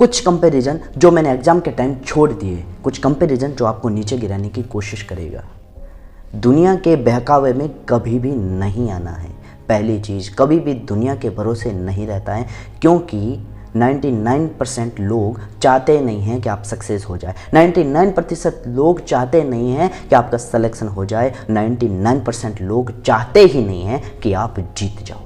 कुछ कंपैरिजन जो मैंने एग्जाम के टाइम छोड़ दिए, कुछ कंपैरिजन जो आपको नीचे गिराने की कोशिश करेगा। दुनिया के बहकावे में कभी भी नहीं आना है। पहली चीज़, कभी भी दुनिया के भरोसे नहीं रहता है, क्योंकि 99% लोग चाहते नहीं हैं कि आप सक्सेस हो जाए। 99% लोग चाहते नहीं हैं कि आपका सिलेक्शन हो जाए। 99% लोग चाहते ही नहीं हैं कि आप जीत जाओ।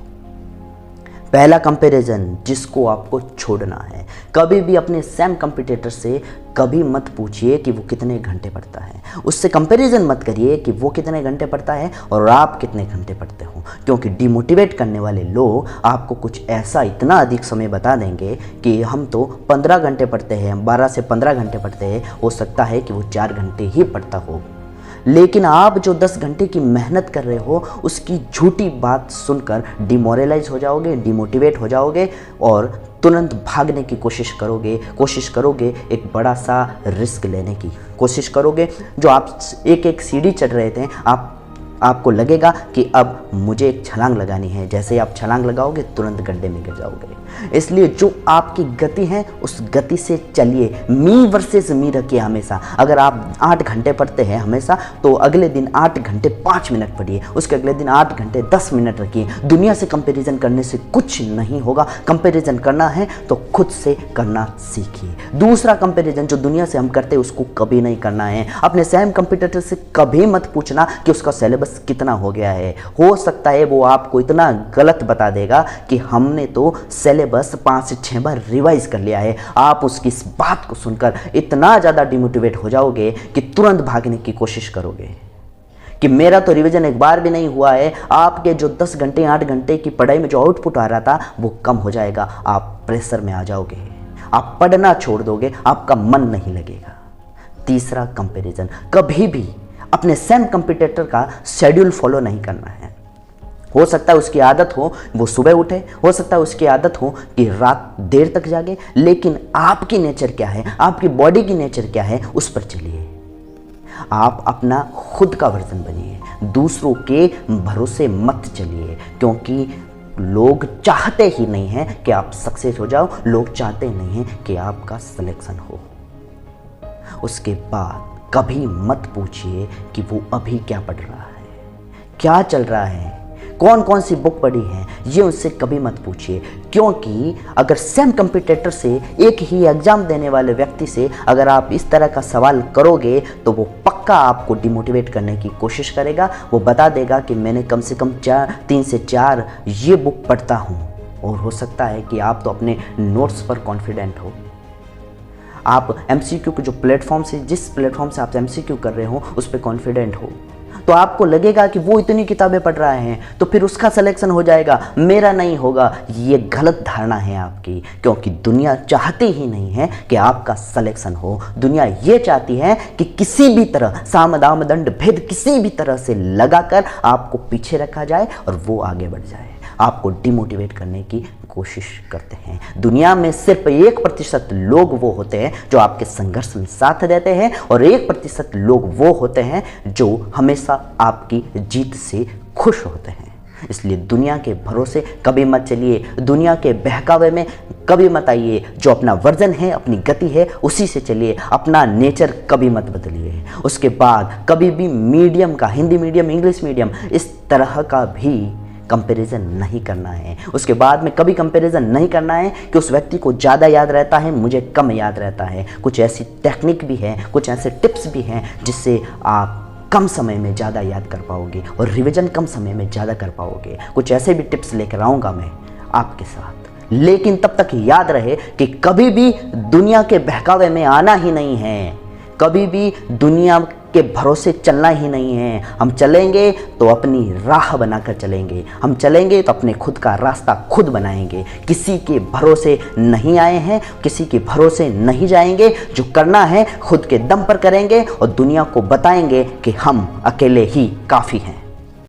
पहला कंपैरिजन जिसको आपको छोड़ना है, कभी भी अपने सेम कंपटीटर से कभी मत पूछिए कि वो कितने घंटे पढ़ता है। उससे कंपैरिजन मत करिए कि वो कितने घंटे पढ़ता है और आप कितने घंटे पढ़ते हो, क्योंकि डिमोटिवेट करने वाले लोग आपको कुछ ऐसा इतना अधिक समय बता देंगे कि हम तो 15 घंटे पढ़ते हैं, 12 से 15 घंटे पढ़ते हैं। हो सकता है कि वो 4 घंटे ही पढ़ता हो, लेकिन आप जो 10 घंटे की मेहनत कर रहे हो उसकी झूठी बात सुनकर डिमोरलाइज हो जाओगे, डिमोटिवेट हो जाओगे और तुरंत भागने की कोशिश करोगे, एक बड़ा सा रिस्क लेने की कोशिश करोगे। जो आप एक एक सीढ़ी चढ़ रहे थे, आपको लगेगा कि अब मुझे एक छलांग लगानी है। जैसे ही आप छलांग लगाओगे तुरंत गड्ढे में गिर जाओगे। इसलिए जो आपकी गति है उस गति से चलिए। मी वर्सेस मी रखिए हमेशा। अगर आप 8 घंटे पढ़ते हैं हमेशा, तो अगले दिन 8 घंटे 5 मिनट पढ़िए, उसके अगले दिन 8 घंटे 10 मिनट रखिए। दुनिया से कंपैरिजन करने से कुछ नहीं होगा। कंपैरिजन करना है तो खुद से करना सीखिए। दूसरा कंपैरिजन जो दुनिया से हम करते हैं उसको कभी नहीं करना है। अपने सेम कंपटीटर से कभी मत पूछना कि उसका सिलेबस कितना हो गया है। हो सकता है वो आपको इतना गलत बता देगा कि हमने तो सिलेबस 5 से 6 बार रिवाइज कर लिया है। आप उसकी इस बात को सुनकर इतना ज़्यादा डिमोटिवेट हो जाओगे कि तुरंत भागने की कोशिश करोगे कि मेरा तो रिवीजन एक बार भी नहीं हुआ है। आपके जो 10 घंटे 8 घंटे की पढ़ाई में जो आउटपुट आ रहा था वो कम हो जाएगा। आप प्रेशर में आ जाओगे, आप पढ़ना छोड़ दोगे, आपका मन नहीं लगेगा। तीसरा कंपैरिजन, कभी भी अपने सेम कंपटीटर का शेड्यूल फॉलो नहीं करना है। हो सकता है उसकी आदत हो वो सुबह उठे, हो सकता है उसकी आदत हो कि रात देर तक जागे, लेकिन आपकी नेचर क्या है, आपकी बॉडी की नेचर क्या है, उस पर चलिए। आप अपना खुद का वर्जन बनिए, दूसरों के भरोसे मत चलिए, क्योंकि लोग चाहते ही नहीं हैं कि आप सक्सेस हो जाओ। लोग चाहते नहीं हैं कि आपका सिलेक्शन हो। उसके बाद कभी मत पूछिए कि वो अभी क्या पढ़ रहा है, क्या चल रहा है, कौन कौन सी बुक पढ़ी है, ये उससे कभी मत पूछिए। क्योंकि अगर सेम कंपटीटर से, एक ही एग्जाम देने वाले व्यक्ति से अगर आप इस तरह का सवाल करोगे तो वो पक्का आपको डिमोटिवेट करने की कोशिश करेगा। वो बता देगा कि मैंने कम से कम 3 से 4 ये बुक पढ़ता हूँ, और हो सकता है कि आप तो अपने नोट्स पर कॉन्फिडेंट हो। आप MCQ के जो प्लेटफॉर्म से, जिस प्लेटफॉर्म से आप MCQ कर रहे हो उस पर कॉन्फिडेंट हो, तो आपको लगेगा कि वो इतनी किताबें पढ़ रहा है तो फिर उसका सिलेक्शन हो जाएगा, मेरा नहीं होगा। ये गलत धारणा है आपकी, क्योंकि दुनिया चाहती ही नहीं है कि आपका सिलेक्शन हो। दुनिया ये चाहती है कि किसी भी तरह साम दाम दंड भेद किसी भी तरह से लगाकर आपको पीछे रखा जाए और वो आगे बढ़ जाए। आपको डिमोटिवेट करने की कोशिश करते हैं। दुनिया में सिर्फ 1% लोग वो होते हैं जो आपके संघर्ष में साथ देते हैं, और 1% लोग वो होते हैं जो हमेशा आपकी जीत से खुश होते हैं। इसलिए दुनिया के भरोसे कभी मत चलिए, दुनिया के बहकावे में कभी मत आइए। जो अपना वर्जन है, अपनी गति है, उसी से चलिए। अपना नेचर कभी मत बदलिए। उसके बाद कभी भी मीडियम का, हिंदी मीडियम, इंग्लिश मीडियम, इस तरह का भी कंपैरिजन नहीं करना है। उसके बाद में कभी कंपैरिजन नहीं करना है कि उस व्यक्ति को ज़्यादा याद रहता है, मुझे कम याद रहता है। कुछ ऐसी टेक्निक भी है, कुछ ऐसे टिप्स भी हैं जिससे आप कम समय में ज़्यादा याद कर पाओगे और रिवीजन कम समय में ज़्यादा कर पाओगे। कुछ ऐसे भी टिप्स लेकर आऊँगा मैं आपके साथ, लेकिन तब तक याद रहे कि कभी भी दुनिया के बहकावे में आना ही नहीं है, कभी भी दुनिया के भरोसे चलना ही नहीं है। हम चलेंगे तो अपनी राह बनाकर चलेंगे, हम चलेंगे तो अपने खुद का रास्ता खुद बनाएंगे। किसी के भरोसे नहीं आए हैं, किसी के भरोसे नहीं जाएंगे। जो करना है खुद के दम पर करेंगे और दुनिया को बताएंगे कि हम अकेले ही काफ़ी हैं।